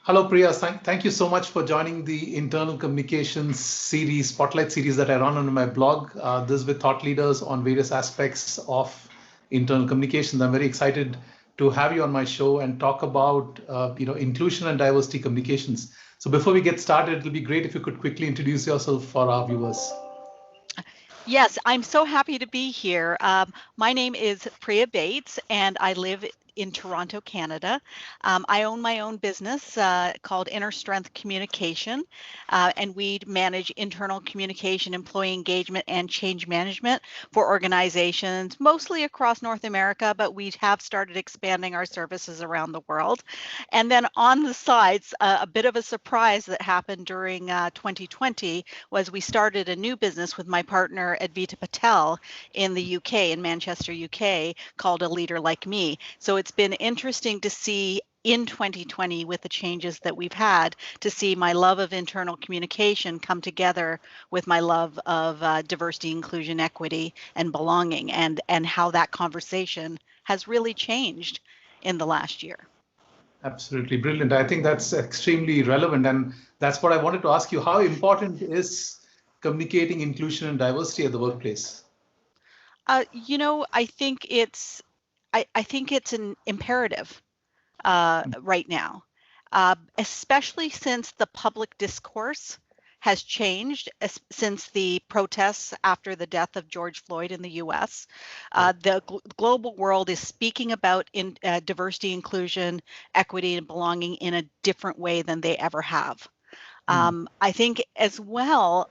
Hello, Priya. Thank you so much for joining the internal communications series, spotlight series that I run on my blog. This is with thought leaders on various aspects of internal communications. I'm very excited to have you on my show and talk about inclusion and diversity communications. So before we get started, it'll be great if you could quickly introduce yourself for our viewers. Yes, I'm so happy to be here. My name is Priya Bates, and I live in Toronto, Canada. I own my own business called Inner Strength Communication, and we manage internal communication, employee engagement, and change management for organizations, mostly across North America, but we have started expanding our services around the world. And then on the sides, a bit of a surprise that happened during 2020 was we started a new business with my partner Advita Patel in the UK, in Manchester, UK, called A Leader Like Me. So it's been interesting to see in 2020 with the changes that we've had to see my love of internal communication come together with my love of diversity, inclusion, equity, and belonging, and how that conversation has really changed in the last year. Absolutely brilliant. I think that's extremely relevant. And that's what I wanted to ask you. How important is communicating inclusion and diversity at the workplace? I think I think it's an imperative right now, especially since the public discourse has changed since the protests after the death of George Floyd in the US. The global world is speaking about diversity, inclusion, equity, and belonging in a different way than they ever have. I think as well,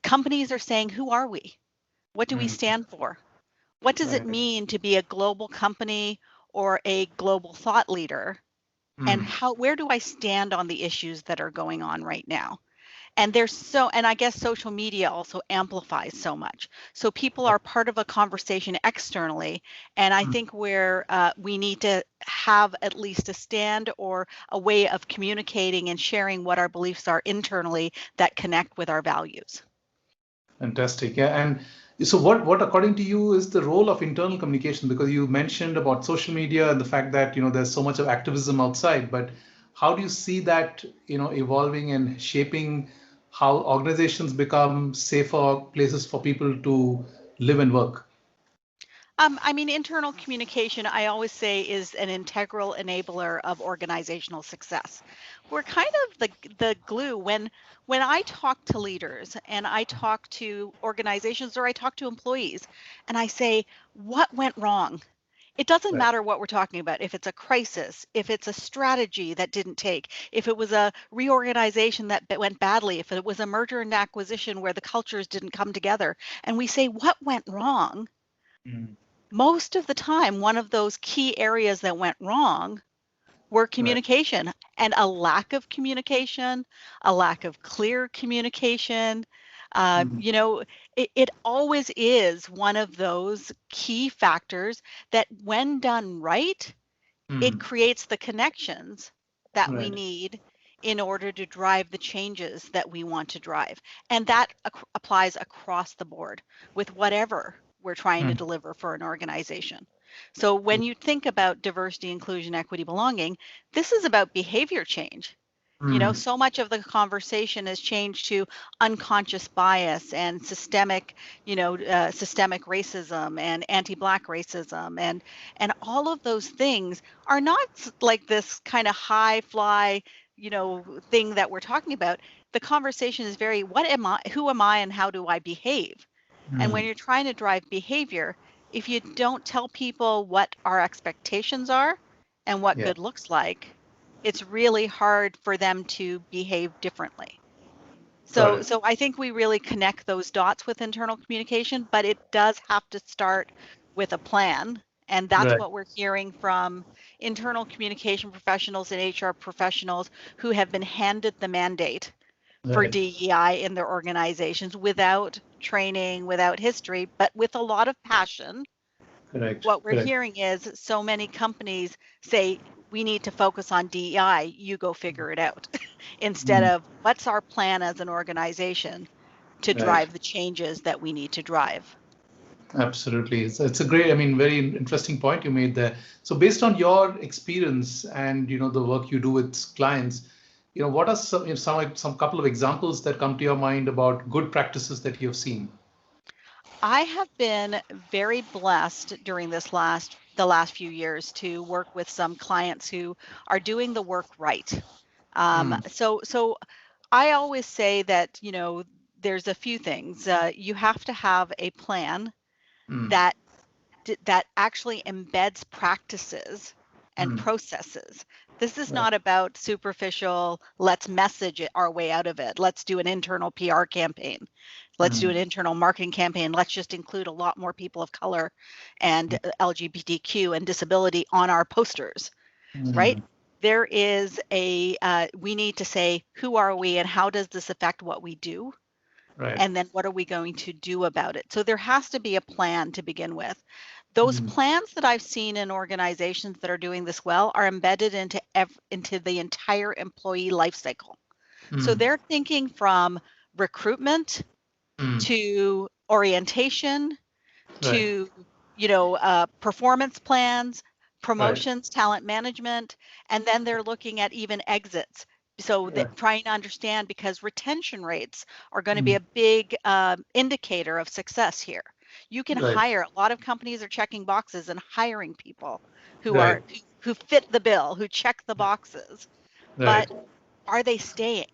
companies are saying, who are we? What do we Mm, stand for? What does it right. mean to be a global company or a global thought leader? And Mm, where do I stand on the issues that are going on right now? And and I guess social media also amplifies so much. So people are part of a conversation externally. And I mm. think where we need to have at least a stand or a way of communicating and sharing what our beliefs are internally that connect with our values. Fantastic. Yeah. And so what according to you is the role of internal communication? Because you mentioned about social media and the fact that, there's so much of activism outside, but how do you see that, evolving and shaping how organizations become safer places for people to live and work? I mean, internal communication, I always say, is an integral enabler of organizational success. We're kind of the glue when I talk to leaders and I talk to organizations or I talk to employees and I say, what went wrong? It doesn't Right. matter what we're talking about. If it's a crisis, if it's a strategy that didn't take, if it was a reorganization that went badly, if it was a merger and acquisition where the cultures didn't come together, and we say, what went wrong? Mm, Most of the time, one of those key areas that went wrong were right. communication and a lack of communication, a lack of clear communication. Mm, It always is one of those key factors that, when done right, it mm, creates the connections that we right. need in order to drive the changes that we want to drive. And that applies across the board with whatever we're trying to Mm, deliver for an organization. So when you think about diversity, inclusion, equity, belonging, this is about behavior change. mm, So much of the conversation has changed to unconscious bias and systemic racism and anti-Black racism, and all of those things are not like this kind of high fly, thing that we're talking about. The conversation is very, what am I, who am I, and how do I behave? And when mm, you're trying to drive behavior, if you don't tell people what our expectations are and what yeah. good looks like, it's really hard for them to behave differently. Got So it. so I think we really connect those dots with internal communication, but it does have to start with a plan. And that's Right. what we're hearing from internal communication professionals and HR professionals who have been handed the mandate for Right. DEI in their organizations without training, without history, but with a lot of passion. Correct. What we're Correct. hearing is so many companies say, we need to focus on DEI, you go figure it out, instead Mm, of what's our plan as an organization to right. drive the changes that we need to drive. Absolutely. It's a great, I mean, very interesting point you made there. So based on your experience and, the work you do with clients, what are some couple of examples that come to your mind about good practices that you've seen? I have been very blessed during the last few years to work with some clients who are doing the work right. Mm, So I always say that, there's a few things. You have to have a plan mm, that that actually embeds practices and mm, processes. This is right. not about superficial, let's message it our way out of it. Let's do an internal PR campaign. Let's do Mm, an internal marketing campaign. Let's just include a lot more people of color and LGBTQ and disability on our posters, right? mm, There is we need to say, who are we and how does this affect what we do? right. And then what are we going to do about it? So there has to be a plan to begin with. Those Mm, plans that I've seen in organizations that are doing this well are embedded into the entire employee life cycle. So mm, they're thinking from recruitment mm, to orientation right. to performance plans, Right. promotions, talent management, and then they're looking at even exits. So that Right. trying to understand, because retention rates are going to be Mm, a big indicator of success here. You can right. hire, a lot of companies are checking boxes and hiring people who Right. are who fit the bill, who check the boxes, Right. but are they staying?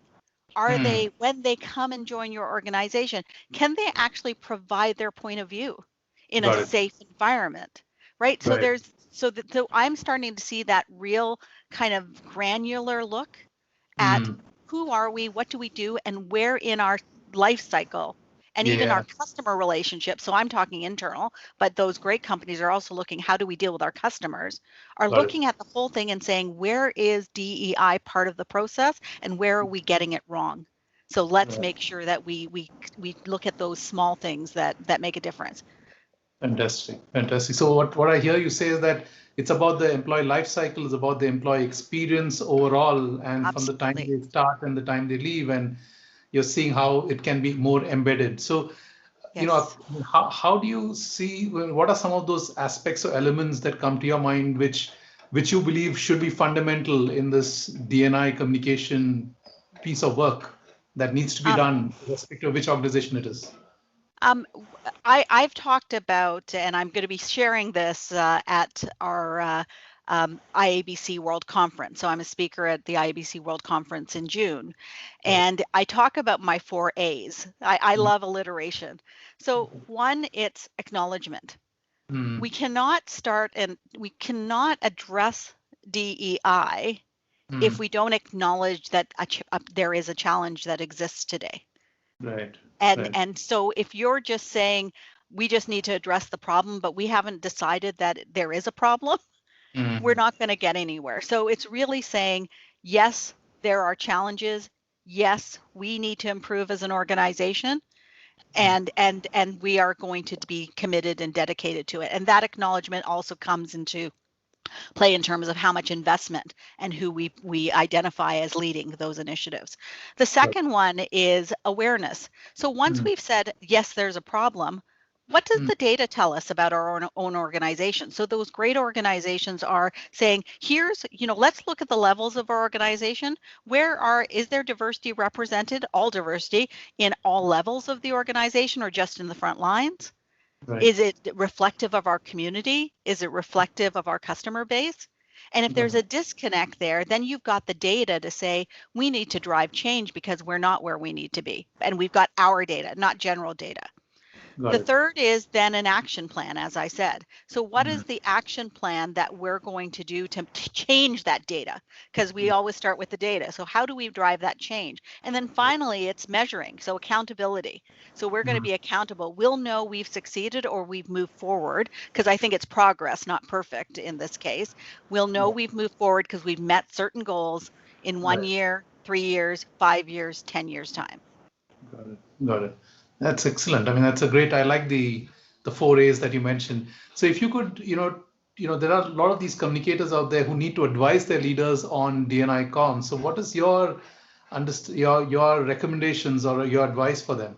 Are Mm, they, when they come and join your organization, can they actually provide their point of view in a got it. safe environment, right? So Right. so I'm starting to see that real kind of granular look at Mm, who are we, what do we do, and where in our life cycle and even our yeah. customer relationship. So I'm talking internal, but those great companies are also looking, how do we deal with our customers, are Got it. looking at the whole thing and saying, where is DEI part of the process and where are we getting it wrong? So let's Right. make sure that we look at those small things that make a difference. Fantastic. Fantastic. So what I hear you say is that it's about the employee life cycle, it's about the employee experience overall, and from the time Absolutely. they start and the time they leave, and you're seeing how it can be more embedded. So, Yes. how do you see, what are some of those aspects or elements that come to your mind which you believe should be fundamental in this D&I communication piece of work that needs to be Um, done, irrespective of which organization it is? I've talked about, and I'm going to be sharing this at our IABC World Conference. So I'm a speaker at the IABC World Conference in June, Right. and I talk about my 4 A's. I love alliteration. So one, it's acknowledgement. Mm, We cannot address DEI if mm, we don't acknowledge that there is a challenge that exists today. right. And Right. and so if you're just saying we just need to address the problem, but we haven't decided that there is a problem, we're Mm, not going to get anywhere. So it's really saying, yes, there are challenges. Yes, we need to improve as an organization, and we are going to be committed and dedicated to it. And that acknowledgement also comes into play in terms of how much investment and who we identify as leading those initiatives. The right. second one is awareness. So once Mm, we've said, yes, there's a problem, what does mm, the data tell us about our own organization? So those great organizations are saying, here's, let's look at the levels of our organization. Is there diversity represented, all diversity in all levels of the organization or just in the front lines? right. Is it reflective of our community? Is it reflective of our customer base? And if Got there's it. a disconnect there, then you've got the data to say, we need to drive change because we're not where we need to be. And we've got our data, not general data. Got The it. third is then an action plan, as I said. So what Mm, is the action plan that we're going to do to change that data? Because we always start with the data. So how do we drive that change? And then finally, it's measuring. So accountability. So we're going to mm, be accountable. We'll know we've succeeded or we've moved forward, because I think it's progress, not perfect in this case. We'll know yeah, we've moved forward because we've met certain goals in right. 1 year, 3 years, 5 years, 10 years time. Got it. Got it. That's excellent. I mean, that's a great. I like the 4 A's that you mentioned. So if you could, there are a lot of these communicators out there who need to advise their leaders on D&I comms. So what is your recommendations or your advice for them?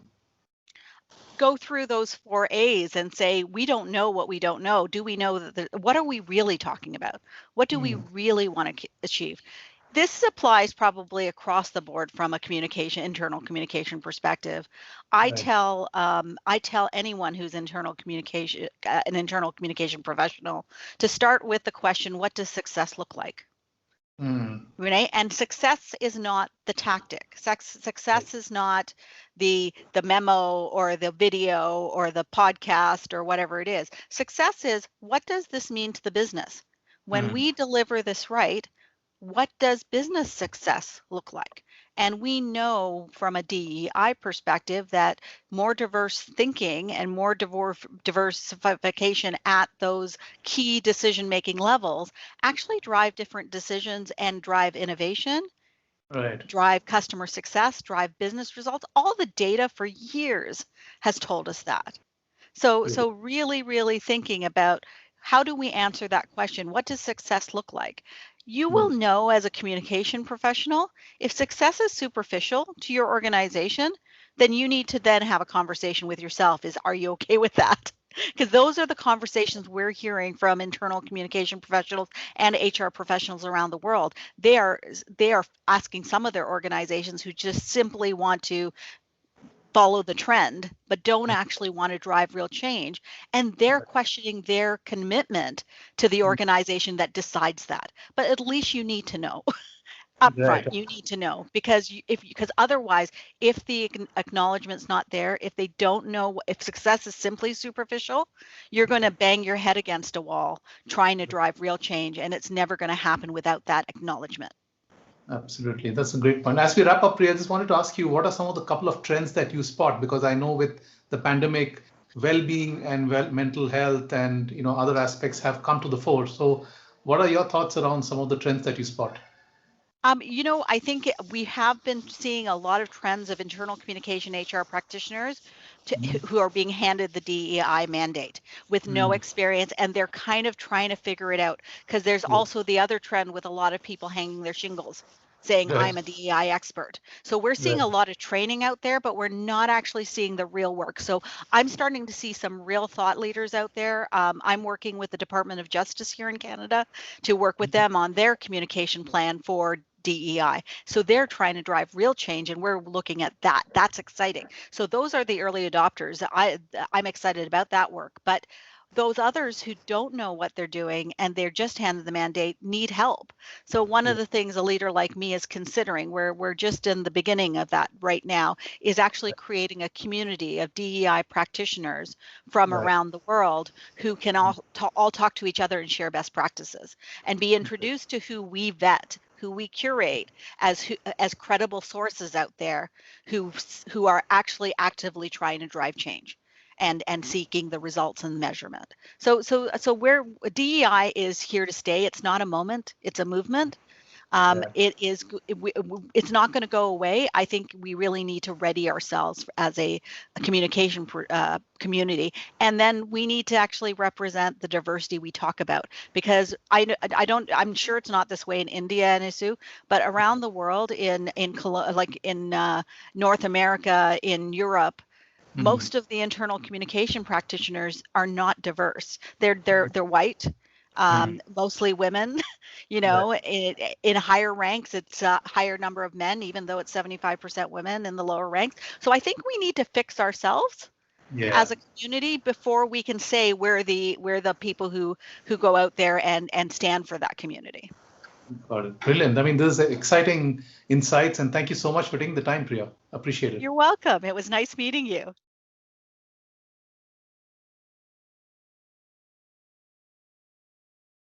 go through those 4 A's and say, we don't know what we don't know. Do we know that? What are we really talking about? What do we really want to achieve? This applies probably across the board from a internal communication perspective. I tell anyone who's an internal communication professional to start with the question, what does success look like? Renee, and success is not the tactic. Success is not the memo or the video or the podcast or whatever it is. Success is, what does this mean to the business? When we deliver this right, what does business success look like? And we know from a DEI perspective that more diverse thinking and more diversification at those key decision-making levels actually drive different decisions and drive innovation, drive customer success, drive business results. All the data for years has told us that. So really, really thinking about, how do we answer that question? What does success look like? You will know as a communication professional, if success is superficial to your organization, then you need to then have a conversation with yourself. Are you okay with that? Because those are the conversations we're hearing from internal communication professionals and HR professionals around the world. They are asking some of their organizations who just simply want to follow the trend, but don't actually want to drive real change. And they're questioning their commitment to the organization that decides that. But at least you need to know upfront. You need to know, because otherwise, if the acknowledgement's not there, if they don't know, if success is simply superficial, you're going to bang your head against a wall trying to drive real change, and it's never going to happen without that acknowledgement. Absolutely. That's a great point. As we wrap up, Priya, I just wanted to ask you, what are some of the couple of trends that you spot? Because I know with the pandemic, well-being and mental health and other aspects have come to the fore. So what are your thoughts around some of the trends that you spot? I think we have been seeing a lot of trends of internal communication HR practitioners who are being handed the DEI mandate with no experience, and they're kind of trying to figure it out, because there's also the other trend with a lot of people hanging their shingles saying, I'm a DEI expert. So we're seeing a lot of training out there, but we're not actually seeing the real work. So I'm starting to see some real thought leaders out there. I'm working with the Department of Justice here in Canada to work with them on their communication plan for DEI. So they're trying to drive real change, and we're looking at that. That's exciting. So those are the early adopters. I'm excited about that work. But those others who don't know what they're doing and they're just handed the mandate need help. So one of the things a leader like me is considering, where we're just in the beginning of that right now, is actually creating a community of DEI practitioners from around the world who can all talk to each other and share best practices and be introduced to who we vet, who we curate as credible sources out there who are actually actively trying to drive change and seeking the results and measurement. So where DEI is here to stay. It's not a moment, it's a movement. It's not going to go away. I think we really need to ready ourselves as a communication community, and then we need to actually represent the diversity we talk about, because I'm sure it's not this way in India, Nisu, but around the world, in North America, in Europe, most of the internal communication practitioners are not diverse. They're white, mostly women. In higher ranks, it's a higher number of men, even though it's 75% women in the lower ranks. So I think we need to fix ourselves as a community before we can say we're the people who go out there and stand for that community. Got it. Brilliant. I mean, this is exciting insights, and thank you so much for taking the time, Priya. Appreciate it. You're welcome. It was nice meeting you.